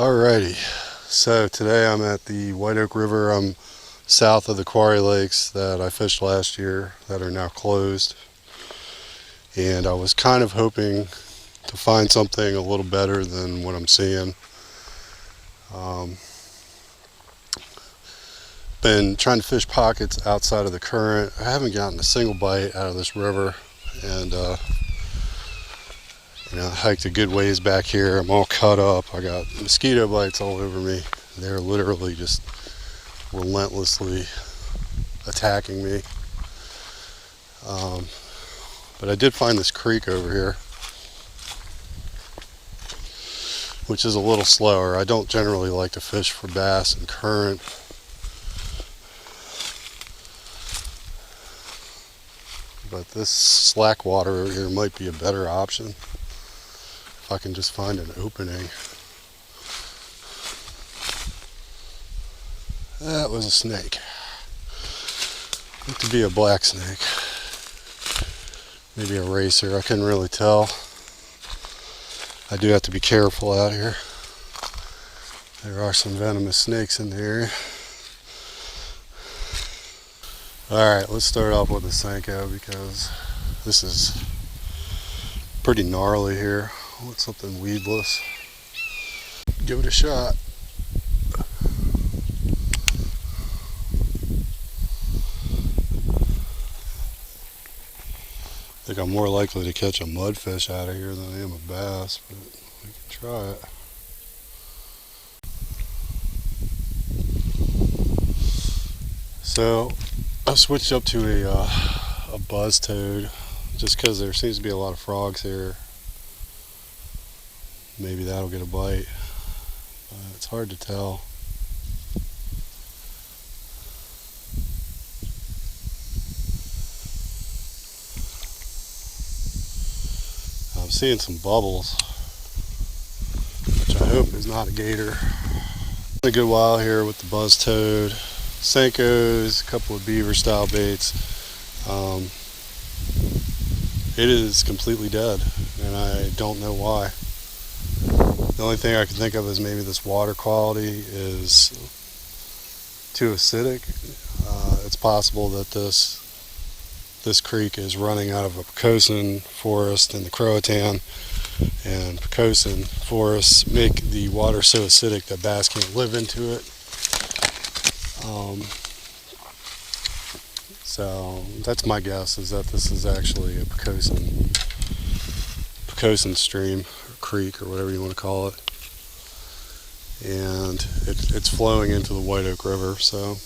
Alrighty, so today I'm at the White Oak River. I'm south of the quarry lakes that I fished last year that are now closed, and I was kind of hoping to find something a little better than what I'm seeing. Been trying to fish pockets outside of the current. I haven't gotten a single bite out of this river, and I hiked a good ways back here. I'm all cut up. I got mosquito bites all over me. They're literally just relentlessly attacking me. But I did find this creek over here, which is a little slower. I don't generally like to fish for bass and current. But this slack water over here might be a better option if I can just find an opening. That was a snake. Looked to be a black snake. Maybe a racer, I couldn't really tell. I do have to be careful out here. There are some venomous snakes in the area. Alright, let's start off with the Senko because this is pretty gnarly here. I want something weedless. Give it a shot. I think I'm more likely to catch a mudfish out of here than I am a bass, but we can try it. So I switched up to a buzz toad just because there seems to be a lot of frogs here. Maybe that'll get a bite. It's hard to tell. I'm seeing some bubbles, which I hope is not a gator. A good while here with the buzz toad, Senkos, a couple of beaver style baits. It is completely dead, and I don't know why. The only thing I can think of is maybe this water quality is too acidic. It's possible that this creek is running out of a Pocosin forest in the Croatan, and Pocosin forests make the water so acidic that bass can't live into it. So that's my guess, is that this is actually a Pocosin stream or creek or whatever you want to call it, and it's flowing into the White Oak River, so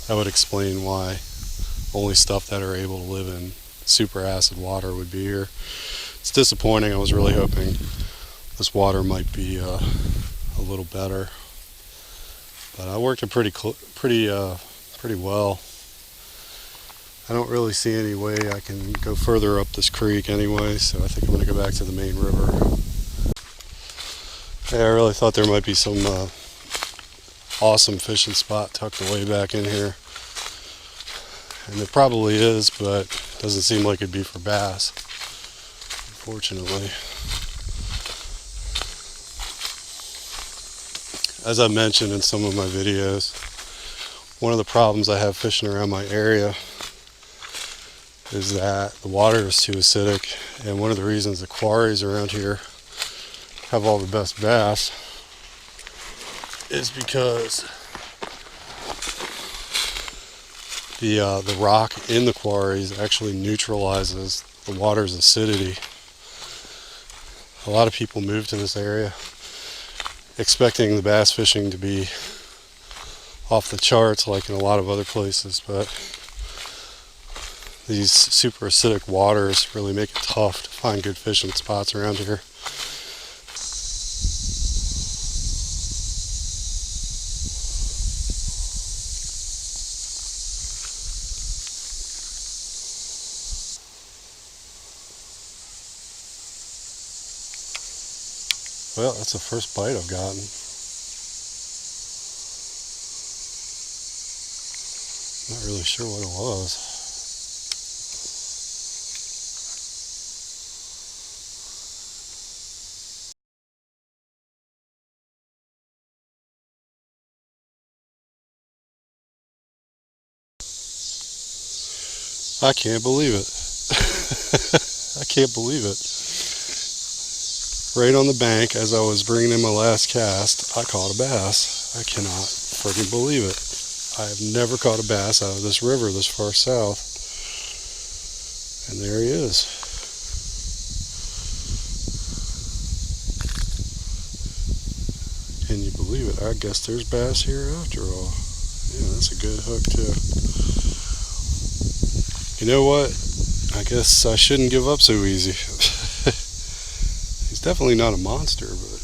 that would explain why only stuff that are able to live in super acid water would be here. It's disappointing. I was really hoping this water might be a little better, but I worked it pretty well. I don't really see any way I can go further up this creek anyway, so I think I'm going to go back to the main river. Hey, I really thought there might be some awesome fishing spot tucked away back in here, and it probably is, but it doesn't seem like it'd be for bass, unfortunately. As I mentioned in some of my videos, one of the problems I have fishing around my area is that the water is too acidic, and one of the reasons the quarries around here have all the best bass is because the rock in the quarries actually neutralizes the water's acidity. A lot of people move to this area expecting the bass fishing to be off the charts like in a lot of other places, but these super acidic waters really make it tough to find good fishing spots around here. Well, that's the first bite I've gotten. Not really sure what it was. I can't believe it. I can't believe it. Right on the bank, as I was bringing in my last cast, I caught a bass. I cannot freaking believe it. I have never caught a bass out of this river this far south. And there he is. Can you believe it? I guess there's bass here after all. Yeah, that's a good hook too. You know what? I guess I shouldn't give up so easy. He's definitely not a monster, but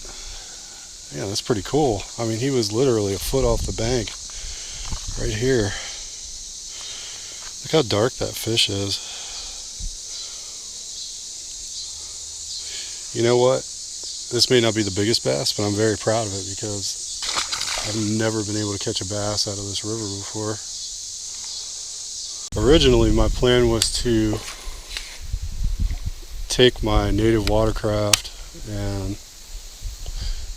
yeah, that's pretty cool. I mean, he was literally a foot off the bank right here. Look how dark that fish is. You know what? This may not be the biggest bass, but I'm very proud of it because I've never been able to catch a bass out of this river before. Originally, my plan was to take my native watercraft and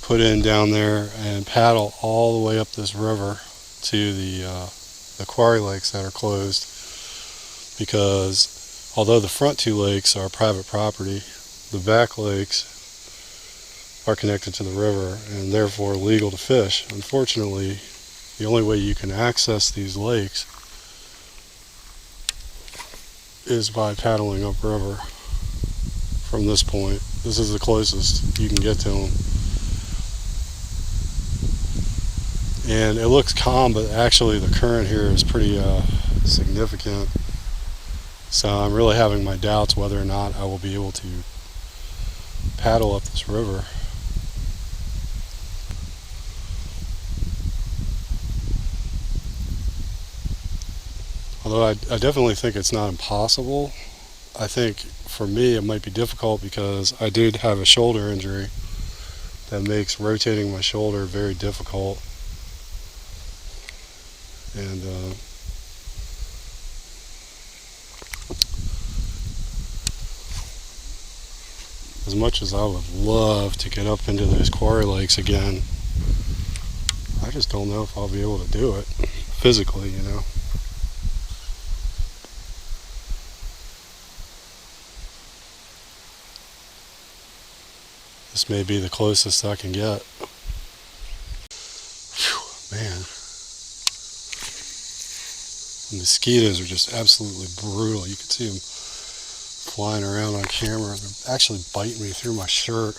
put in down there and paddle all the way up this river to the quarry lakes that are closed, because although the front two lakes are private property, the back lakes are connected to the river and therefore legal to fish. Unfortunately, the only way you can access these lakes is by paddling upriver from this point. This is the closest you can get to them. And it looks calm, but actually the current here is pretty significant. So I'm really having my doubts whether or not I will be able to paddle up this river. Although I definitely think it's not impossible. I think for me it might be difficult because I did have a shoulder injury that makes rotating my shoulder very difficult. And as much as I would love to get up into those quarry lakes again, I just don't know if I'll be able to do it physically, you know. This may be the closest I can get. Whew, man. The mosquitoes are just absolutely brutal. You can see them flying around on camera. They're actually biting me through my shirt.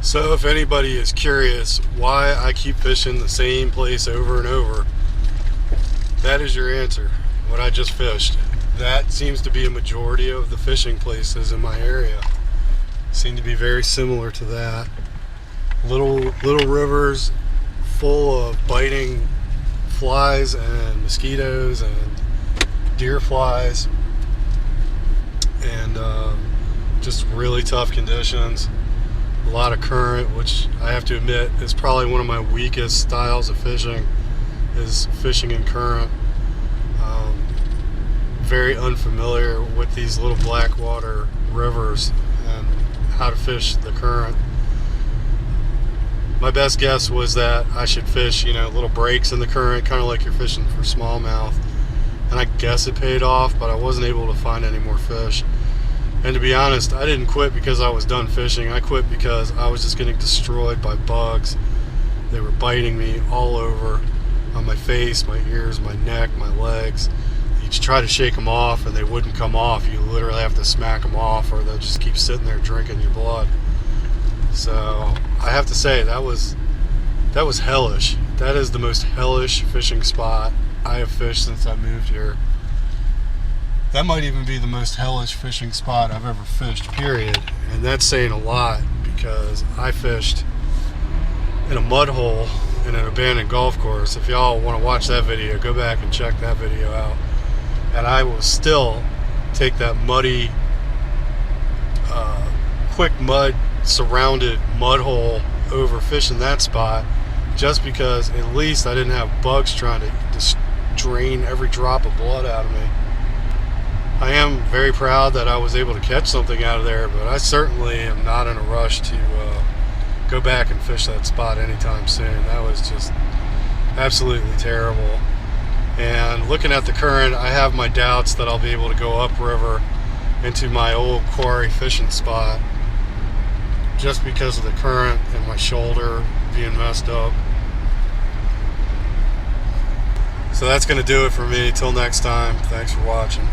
So if anybody is curious why I keep fishing the same place over and over, that is your answer. What I just fished. That seems to be a majority of the fishing places in my area. Seem to be very similar to that. Little rivers full of biting flies and mosquitoes and deer flies, and just really tough conditions. A lot of current, which I have to admit is probably one of my weakest styles of fishing, is fishing in current. Very unfamiliar with these little black water rivers and how to fish the current. My best guess was that I should fish, little breaks in the current, kind of like you're fishing for smallmouth. And I guess it paid off, but I wasn't able to find any more fish. And to be honest, I didn't quit because I was done fishing. I quit because I was just getting destroyed by bugs. They were biting me all over, on my face, my ears, my neck, my legs. You try to shake them off and they wouldn't come off. You literally have to smack them off or they'll just keep sitting there drinking your blood. So I have to say that was hellish. That is the most hellish fishing spot I have fished since I moved here. That might even be the most hellish fishing spot I've ever fished, period. And that's saying a lot because I fished in a mud hole in an abandoned golf course. If y'all want to watch that video, go back and check that video out. and I will still take that muddy, quick mud surrounded mud hole over fishing that spot, just because at least I didn't have bugs trying to just drain every drop of blood out of me. I am very proud that I was able to catch something out of there, but I certainly am not in a rush to go back and fish that spot anytime soon. That was just absolutely terrible. And looking at the current, I have my doubts that I'll be able to go upriver into my old quarry fishing spot, just because of the current and my shoulder being messed up. So that's going to do it for me. Till next time, thanks for watching.